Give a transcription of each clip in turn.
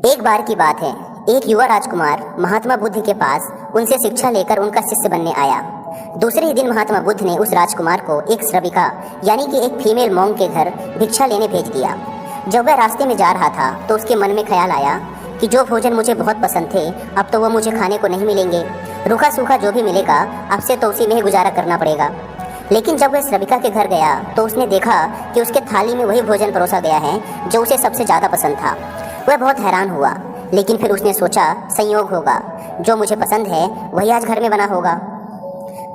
एक बार की बात है। एक युवा राजकुमार महात्मा बुद्ध के पास उनसे शिक्षा लेकर उनका शिष्य बनने आया। दूसरे ही दिन महात्मा बुद्ध ने उस राजकुमार को एक श्रविका यानी कि एक फीमेल मॉन्क के घर भिक्षा लेने भेज दिया। जब वह रास्ते में जा रहा था तो उसके मन में ख्याल आया कि जो भोजन मुझे बहुत पसंद थे अब तो वो मुझे खाने को नहीं मिलेंगे। रूखा सूखा जो भी मिलेगा अब से तो उसी में ही गुजारा करना पड़ेगा। लेकिन जब वह श्रविका के घर गया तो उसने देखा कि उसके थाली में वही भोजन परोसा गया है जो उसे सबसे ज़्यादा पसंद था। वह बहुत हैरान हुआ, लेकिन फिर उसने सोचा संयोग होगा, जो मुझे पसंद है वही आज घर में बना होगा।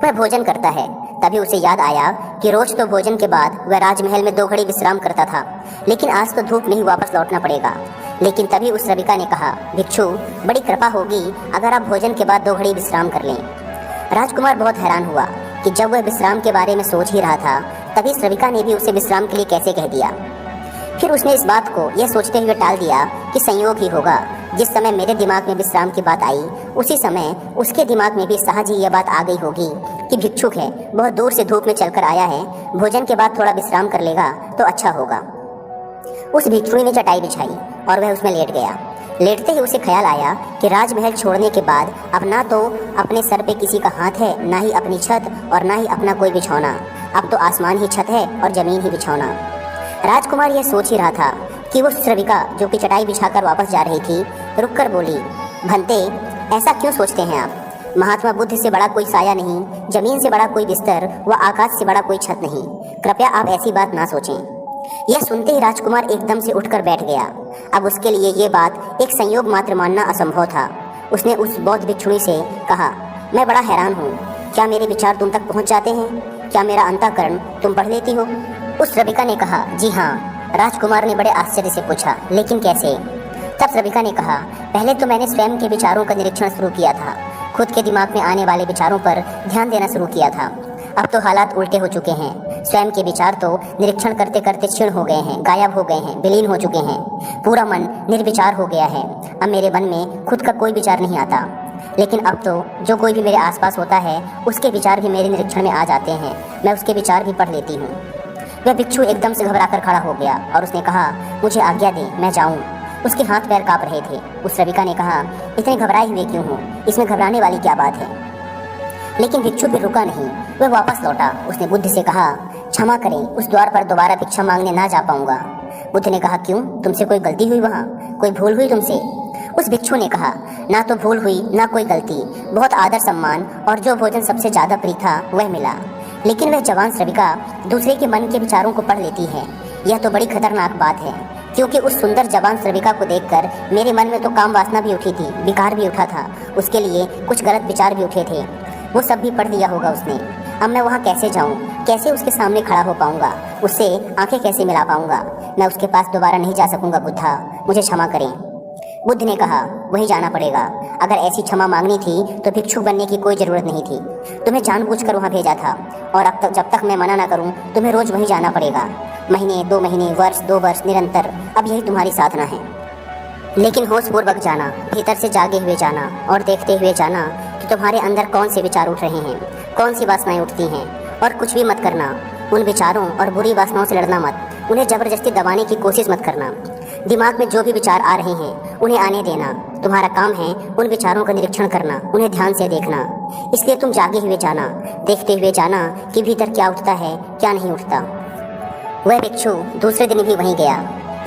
वह भोजन करता है, तभी उसे याद आया कि रोज तो भोजन के बाद वह राजमहल में 2 घड़ी विश्राम करता था, लेकिन आज तो धूप में ही वापस लौटना पड़ेगा। लेकिन तभी उस श्रविका ने कहा, भिक्षु बड़ी कृपा होगी अगर आप भोजन के बाद 2 घड़ी विश्राम कर लें। राजकुमार बहुत हैरान हुआ कि जब वह विश्राम के बारे में सोच ही रहा था तभी श्रविका ने भी उसे विश्राम के लिए कैसे कह दिया। फिर उसने इस बात को यह सोचते हुए टाल दिया कि संयोग ही होगा। जिस समय मेरे दिमाग में विश्राम की बात आई उसी समय उसके दिमाग में भी सहज ही यह बात आ गई होगी कि भिक्षुक है, बहुत दूर से धूप में चलकर आया है, भोजन के बाद थोड़ा विश्राम कर लेगा तो अच्छा होगा। उस भिक्षुणी ने चटाई बिछाई और वह उसमें लेट गया। लेटते ही उसे ख्याल आया कि राजमहल छोड़ने के बाद अब ना तो अपने सर पे किसी का हाथ है, ना ही अपनी छत और ना ही अपना कोई बिछौना। अब तो आसमान ही छत है और जमीन ही बिछौना। राजकुमार यह सोच ही रहा था कि वो श्रविका जो कि चटाई बिछाकर वापस जा रही थी रुककर बोली, भंते ऐसा क्यों सोचते हैं आप? महात्मा बुद्ध से बड़ा कोई साया नहीं, जमीन से बड़ा कोई बिस्तर व आकाश से बड़ा कोई छत नहीं। कृपया आप ऐसी बात ना सोचें। यह सुनते ही राजकुमार एकदम से उठकर बैठ गया। अब उसके लिए ये बात एक संयोग मात्र मानना असंभव था। उसने उस बौद्ध भिक्षुणी से कहा, मैं बड़ा हैरान हूँ, क्या मेरे विचार तुम तक पहुँच जाते हैं? क्या मेरा अंतःकरण तुम पढ़ लेती हो? उस श्रविका ने कहा, जी हाँ। राजकुमार ने बड़े आश्चर्य से पूछा, लेकिन कैसे? तब श्रविका ने कहा, पहले तो मैंने स्वयं के विचारों का निरीक्षण शुरू किया था, खुद के दिमाग में आने वाले विचारों पर ध्यान देना शुरू किया था। अब तो हालात उल्टे हो चुके हैं। स्वयं के विचार तो निरीक्षण करते करते क्षीण हो गए हैं, गायब हो गए हैं, विलीन हो चुके हैं। पूरा मन निर्विचार हो गया है। अब मेरे मन में खुद का कोई विचार नहीं आता। लेकिन अब तो जो कोई भी मेरे आसपास होता है उसके विचार भी मेरे निरीक्षण में आ जाते हैं। मैं उसके विचार भी पढ़ लेती हूँ। वह भिक्षु एकदम से घबराकर खड़ा हो गया और उसने कहा, मुझे आज्ञा दे, मैं जाऊँ। उसके हाथ पैर काँप रहे थे। उस श्रविका ने कहा, इतने घबराए हुए क्यों हो? इसमें घबराने वाली क्या बात है? लेकिन भिक्षु फिर रुका नहीं, वह वापस लौटा। उसने बुद्ध से कहा, क्षमा करें, उस द्वार पर दोबारा भिक्षा मांगने ना जा पाऊंगा। बुद्ध ने कहा, क्यों? तुमसे कोई गलती हुई? वहाँ कोई भूल हुई तुमसे? उस भिक्षु ने कहा, ना तो भूल हुई ना कोई गलती, बहुत आदर सम्मान और जो भोजन सबसे ज़्यादा प्रिय था वह मिला। लेकिन वह जवान श्रविका दूसरे के मन के विचारों को पढ़ लेती है। यह तो बड़ी खतरनाक बात है, क्योंकि उस सुंदर जवान श्रविका को देखकर मेरे मन में तो काम वासना भी उठी थी, विकार भी उठा था, उसके लिए कुछ गलत विचार भी उठे थे। वो सब भी पढ़ लिया होगा उसने। अब मैं वहाँ कैसे जाऊँ? कैसे उसके सामने खड़ा हो पाऊँगा? उससे आंखें कैसे मिला पाऊँगा? मैं उसके पास दोबारा नहीं जा सकूँगा। बुद्धा, मुझे क्षमा करें। बुद्ध ने कहा, वहीं जाना पड़ेगा। अगर ऐसी क्षमा मांगनी थी तो भिक्षुक बनने की कोई ज़रूरत नहीं थी। तुम्हें जानबूझकर वहाँ भेजा था और अब तक जब तक मैं मना ना करूँ तुम्हें रोज़ वहीं जाना पड़ेगा। महीने, 2 महीने, वर्ष, 2 वर्ष, निरंतर। अब यही तुम्हारी साधना है। लेकिन होशपूर्वक जाना, भीतर से जागे हुए जाना और देखते हुए जाना कि तुम्हारे अंदर कौन से विचार उठ रहे हैं, कौन सी वासनाएं उठती हैं। और कुछ भी मत करना, उन विचारों और बुरी वासनाओं से लड़ना मत, उन्हें ज़बरदस्ती दबाने की कोशिश मत करना। दिमाग में जो भी विचार आ रहे हैं उन्हें आने देना। तुम्हारा काम है उन विचारों का निरीक्षण करना, उन्हें ध्यान से देखना। इसलिए तुम जागे हुए जाना, देखते हुए जाना कि भीतर क्या उठता है क्या नहीं उठता। वह भिक्षु दूसरे दिन भी वहीं गया।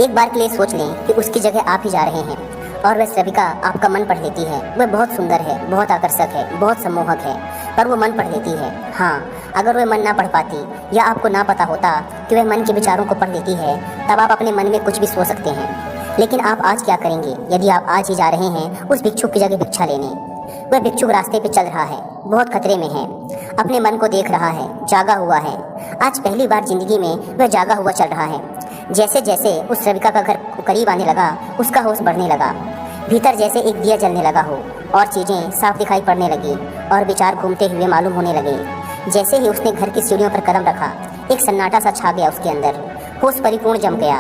एक बार के लिए सोच लें कि उसकी जगह आप ही जा रहे हैं और वह श्रविका आपका मन पढ़ लेती है। वह बहुत सुंदर है, बहुत आकर्षक है, बहुत सम्मोहक है, पर वो मन पढ़ लेती है। हाँ, अगर वह मन ना पढ़ पाती या आपको ना पता होता कि वह मन के विचारों को पढ़ लेती है तब आप अपने मन में कुछ भी सोच सकते हैं। लेकिन आप आज क्या करेंगे यदि आप आज ही जा रहे हैं उस भिक्षुक की जगह भिक्षा लेने? वह भिक्षुक रास्ते पे चल रहा है, बहुत खतरे में है, अपने मन को देख रहा है, जागा हुआ है। आज पहली बार जिंदगी में वह जागा हुआ चल रहा है। जैसे जैसे उस श्रविका का घर करीब आने लगा उसका होश बढ़ने लगा। भीतर जैसे एक दिया जलने लगा हो और चीज़ें साफ दिखाई पड़ने लगी और विचार घूमते हुए मालूम होने लगे। जैसे ही उसने घर की सीढ़ियों पर कदम रखा एक सन्नाटा सा छा गया उसके अंदर। होश परिपूर्ण जम गया।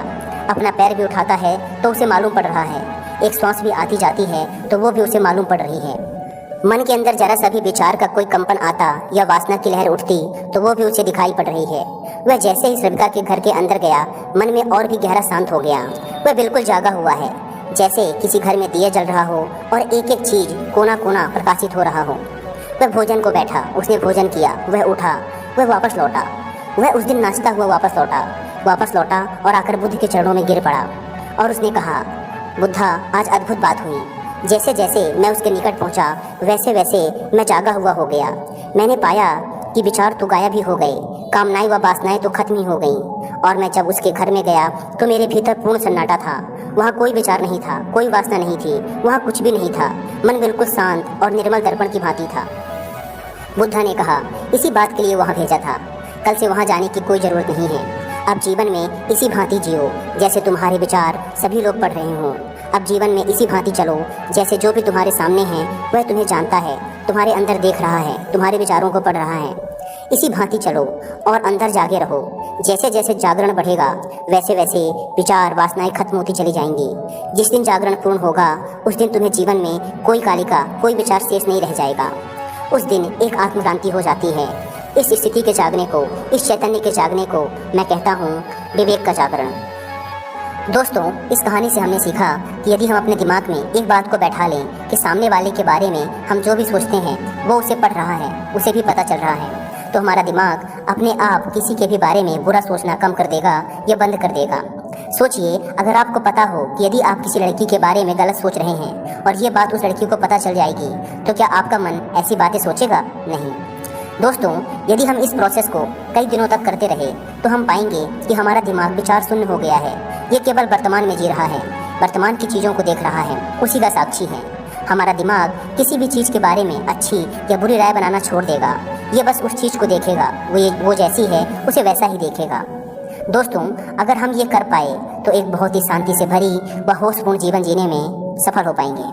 अपना पैर भी उठाता है तो उसे मालूम पड़ रहा है, एक सांस भी आती जाती है तो वो भी उसे मालूम पड़ रही है। मन के अंदर जरा सा भी विचार का कोई कंपन आता या वासना की लहर उठती तो वो भी उसे दिखाई पड़ रही है। वह जैसे ही श्रविका के घर के अंदर गया मन में और भी गहरा शांत हो गया। वह बिल्कुल जागा हुआ है। जैसे किसी घर में दिया जल रहा हो और एक एक चीज कोना कोना प्रकाशित हो रहा हो। वह भोजन को बैठा, उसने भोजन किया, वह उठा, वह वापस लौटा। वह उस दिन नाचता हुआ वापस लौटा और आकर बुद्ध के चरणों में गिर पड़ा और उसने कहा, बुद्धा, आज अद्भुत बात हुई। जैसे जैसे मैं उसके निकट पहुंचा, वैसे वैसे मैं जागा हुआ हो गया। मैंने पाया कि विचार तो गायब ही हो गए, कामनाएं व वासनाएं तो खत्म ही हो गईं। और मैं जब उसके घर में गया तो मेरे भीतर पूर्ण सन्नाटा था। वहाँ कोई विचार नहीं था, कोई वासना नहीं थी, वहाँ कुछ भी नहीं था। मन बिल्कुल शांत और निर्मल दर्पण की भांति था। बुद्धा ने कहा, इसी बात के लिए वहाँ भेजा था। कल से वहाँ जाने की कोई ज़रूरत नहीं है। अब जीवन में इसी भांति जियो जैसे तुम्हारे विचार सभी लोग पढ़ रहे हों। अब जीवन में इसी भांति चलो जैसे जो भी तुम्हारे सामने है वह तुम्हें जानता है, तुम्हारे अंदर देख रहा है, तुम्हारे विचारों को पढ़ रहा है। इसी भांति चलो और अंदर जागे रहो। जैसे जैसे जागरण बढ़ेगा वैसे वैसे विचार वासनाएं खत्म होती चली जाएंगी। जिस दिन जागरण पूर्ण होगा उस दिन तुम्हें जीवन में कोई कालिका, कोई विचार शेष नहीं रह जाएगा। उस दिन एक आत्मक्रांति हो जाती है। इस स्थिति के जागने को, इस चैतन्य के जागने को मैं कहता हूँ विवेक का जागरण। दोस्तों, इस कहानी से हमने सीखा कि यदि हम अपने दिमाग में एक बात को बैठा लें कि सामने वाले के बारे में हम जो भी सोचते हैं वो उसे पढ़ रहा है, उसे भी पता चल रहा है, तो हमारा दिमाग अपने आप किसी के भी बारे में बुरा सोचना कम कर देगा या बंद कर देगा। सोचिए, अगर आपको पता हो कि यदि आप किसी लड़की के बारे में गलत सोच रहे हैं और ये बात उस लड़की को पता चल जाएगी, तो क्या आपका मन ऐसी बातें सोचेगा? नहीं। दोस्तों, यदि हम इस प्रोसेस को कई दिनों तक करते रहे तो हम पाएंगे कि हमारा दिमाग विचार शून्य हो गया है। ये केवल वर्तमान में जी रहा है, वर्तमान की चीज़ों को देख रहा है, उसी का साक्षी है। हमारा दिमाग किसी भी चीज़ के बारे में अच्छी या बुरी राय बनाना छोड़ देगा। ये बस उस चीज़ को देखेगा, वो जैसी है उसे वैसा ही देखेगा। दोस्तों, अगर हम ये कर पाए तो एक बहुत ही शांति से भरी व होशपूर्ण जीवन जीने में सफल हो पाएंगे।